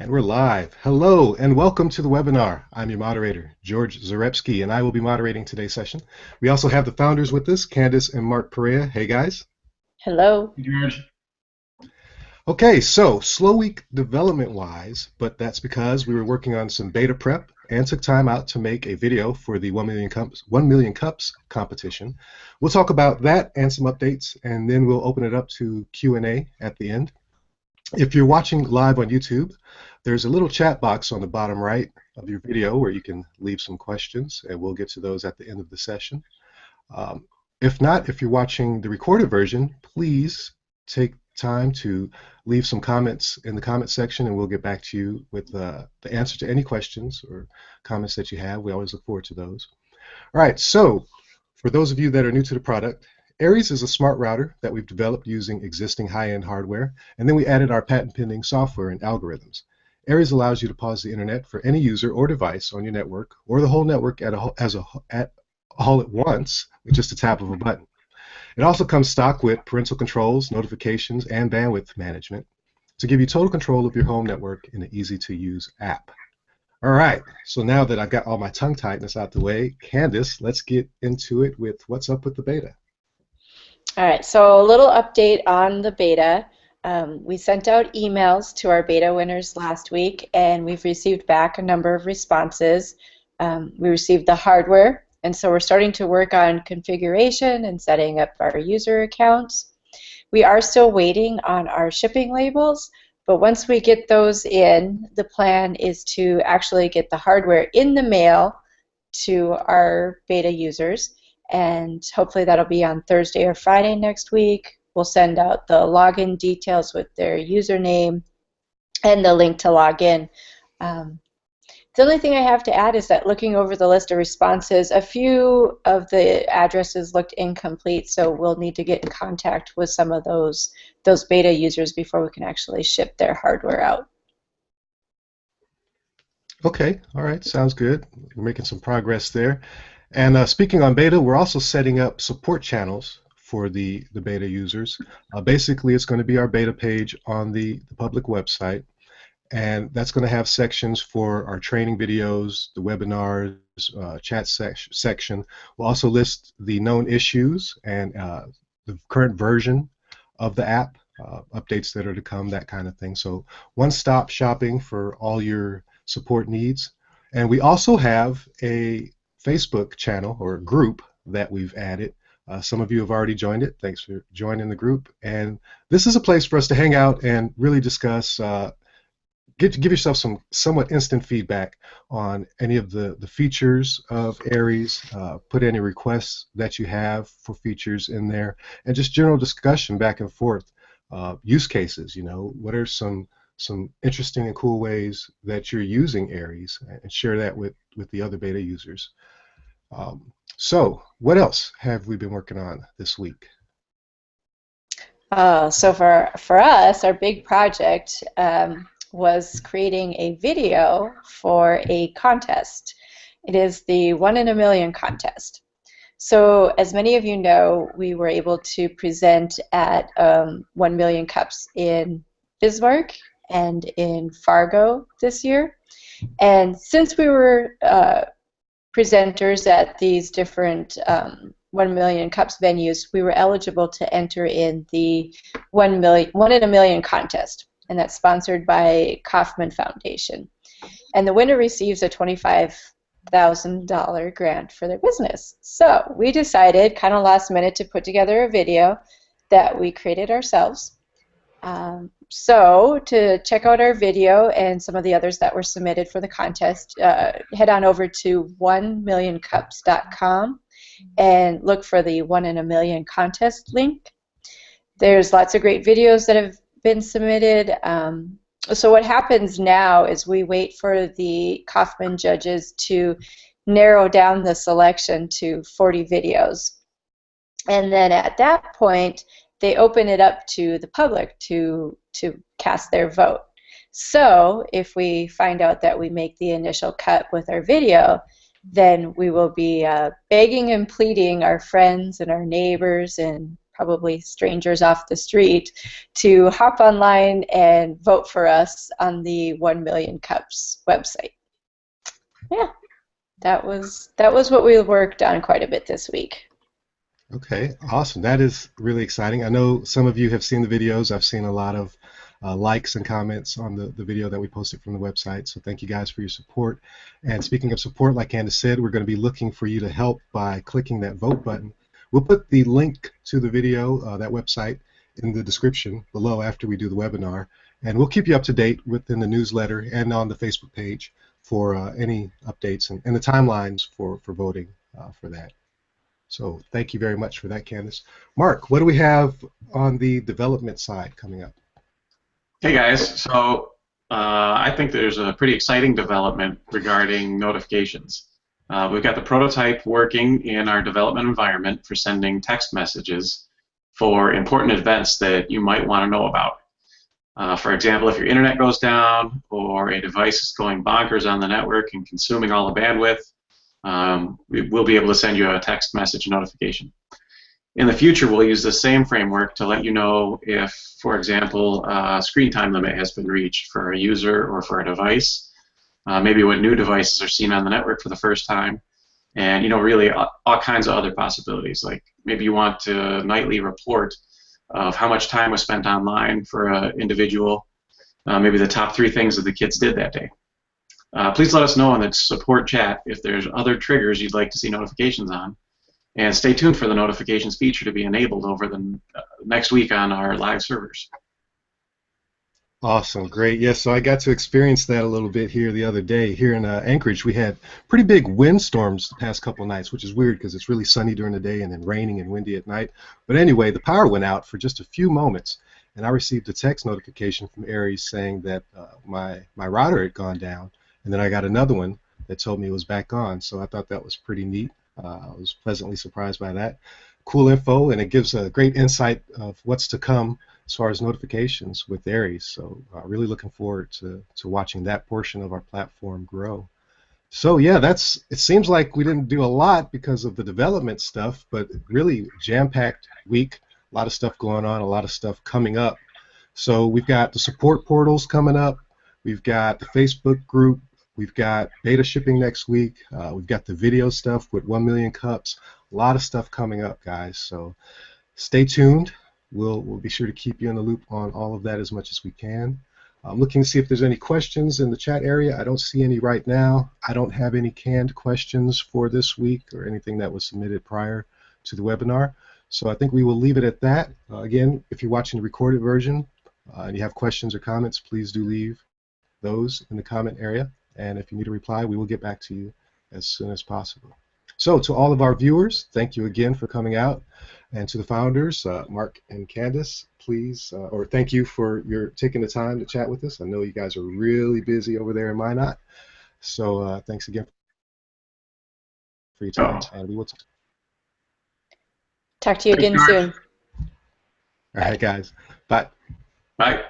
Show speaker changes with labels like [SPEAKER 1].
[SPEAKER 1] And we're live. Hello and welcome to the webinar. I'm your moderator, George Zarepski, and I will be moderating today's session. We also have the founders with us, Candace and Mark Perea. Hey guys.
[SPEAKER 2] Hello.
[SPEAKER 3] George.
[SPEAKER 1] Okay, so slow week development-wise, but that's because we were working on some beta prep and took time out to make a video for the 1 million cups competition. We'll talk about that and some updates, and then we'll open it up to Q&A at the end. If you're watching live on YouTube, there's a little chat box on the bottom right of your video where you can leave some questions, and we'll get to those at the end of the session. If not, if you're watching the recorded version, please take time to leave some comments in the comment section, and we'll get back to you with the answer to any questions or comments that you have. We always look forward to those. All right, so for those of you that are new to the product, Aerēz is a smart router that we've developed using existing high-end hardware, and then we added our patent-pending software and algorithms. Aerēz allows you to pause the internet for any user or device on your network, or the whole network all at once with just a tap of a button. It also comes stock with parental controls, notifications, and bandwidth management to give you total control of your home network in an easy-to-use app. All right, so now that I've got all my tongue tightness out the way, Candace, let's get into it with what's up with the beta.
[SPEAKER 2] All right, so a little update on the beta. We sent out emails to our beta winners last week, and we've received back a number of responses. We received the hardware, and so we're starting to work on configuration and setting up our user accounts. We are still waiting on our shipping labels, but once we get those in, the plan is to actually get the hardware in the mail to our beta users, and hopefully that'll be on Thursday or Friday next week. We'll send out the login details with their username and the link to log in. The only thing I have to add is that looking over the list of responses, a few of the addresses looked incomplete, so we'll need to get in contact with some of those beta users before we can actually ship their hardware out.
[SPEAKER 1] Okay, all right, sounds good. We're making some progress there. And speaking on beta, we're also setting up support channels for the beta users. Basically, it's going to be our beta page on the public website, and that's going to have sections for our training videos, the webinars, chat section. We'll also list the known issues and the current version of the app, updates that are to come, that kind of thing. So one-stop shopping for all your support needs. And we also have a Facebook channel or a group that we've added. Some of you have already joined it. Thanks for joining the group. And this is a place for us to hang out and really discuss, give yourself some somewhat instant feedback on any of the features of Aerēz, put any requests that you have for features in there, and just general discussion back and forth. Use cases, you know, what are some interesting and cool ways that you're using Aerēz, and share that with the other beta users. So what else have we been working on this week?
[SPEAKER 2] So for us, our big project was creating a video for a contest. It is the 1 in a Million contest. So as many of you know, we were able to present at 1 Million Cups in Bismarck and in Fargo this year. And since we were presenters at these different 1 Million Cups venues, we were eligible to enter in the 1 in a Million contest, and that's sponsored by Kauffman Foundation. And the winner receives a $25,000 grant for their business. So we decided, kind of last minute, to put together a video that we created ourselves. So to check out our video and some of the others that were submitted for the contest, head on over to 1millioncups.com and look for the 1 in a Million contest link. There's lots of great videos that have been submitted. So what happens now is we wait for the Kauffman judges to narrow down the selection to 40 videos. And then at that point, they open it up to the public to cast their vote. So if we find out that we make the initial cut with our video, then we will be begging and pleading our friends and our neighbors and probably strangers off the street, to hop online and vote for us on the 1 Million Cups website. Yeah, that was what we worked on quite a bit this week.
[SPEAKER 1] Okay, awesome. That is really exciting. I know some of you have seen the videos. I've seen a lot of likes and comments on the video that we posted from the website. So thank you guys for your support. And speaking of support, like Candace said, we're going to be looking for you to help by clicking that vote button. We'll put the link to the video, that website, in the description below after we do the webinar. And we'll keep you up to date within the newsletter and on the Facebook page for any updates and the timelines for voting for that. So thank you very much for that, Candace. Mark, what do we have on the development side coming up?
[SPEAKER 3] Hey guys, so I think there's a pretty exciting development regarding notifications. We've got the prototype working in our development environment for sending text messages for important events that you might want to know about. For example, if your internet goes down or a device is going bonkers on the network and consuming all the bandwidth, we'll be able to send you a text message notification. In the future, we'll use the same framework to let you know if, for example, a screen time limit has been reached for a user or for a device, maybe what new devices are seen on the network for the first time, and really all kinds of other possibilities. Like maybe you want to nightly report of how much time was spent online for an individual, maybe the top 3 things that the kids did that day. Please let us know in the support chat if there's other triggers you'd like to see notifications on. And stay tuned for the notifications feature to be enabled over the next week on our live servers.
[SPEAKER 1] Awesome, great. Yes, so I got to experience that a little bit here the other day. Here in Anchorage, we had pretty big windstorms the past couple nights, which is weird because it's really sunny during the day and then raining and windy at night. But anyway, the power went out for just a few moments, and I received a text notification from Aerēz saying that my router had gone down, and then I got another one that told me it was back on. So I thought that was pretty neat. I was pleasantly surprised by that. Cool info, and it gives a great insight of what's to come as far as notifications with Aerēz. So really looking forward to watching that portion of our platform grow. So yeah, it seems like we didn't do a lot because of the development stuff, but really jam-packed week, a lot of stuff going on, a lot of stuff coming up. So we've got the support portals coming up, we've got the Facebook group, we've got beta shipping next week. We've got the video stuff with 1 Million Cups. A lot of stuff coming up, guys. So stay tuned. We'll be sure to keep you in the loop on all of that as much as we can. I'm looking to see if there's any questions in the chat area. I don't see any right now. I don't have any canned questions for this week or anything that was submitted prior to the webinar. So I think we will leave it at that. Again, if you're watching the recorded version and you have questions or comments, please do leave those in the comment area. And if you need a reply, we will get back to you as soon as possible. So to all of our viewers, thank you again for coming out. And to the founders, Mark and Candace, please, or thank you for your taking the time to chat with us. I know you guys are really busy over there in Minot. So thanks again for your time. And we will
[SPEAKER 2] talk to you again soon.
[SPEAKER 1] All right, guys. Bye.
[SPEAKER 3] Bye.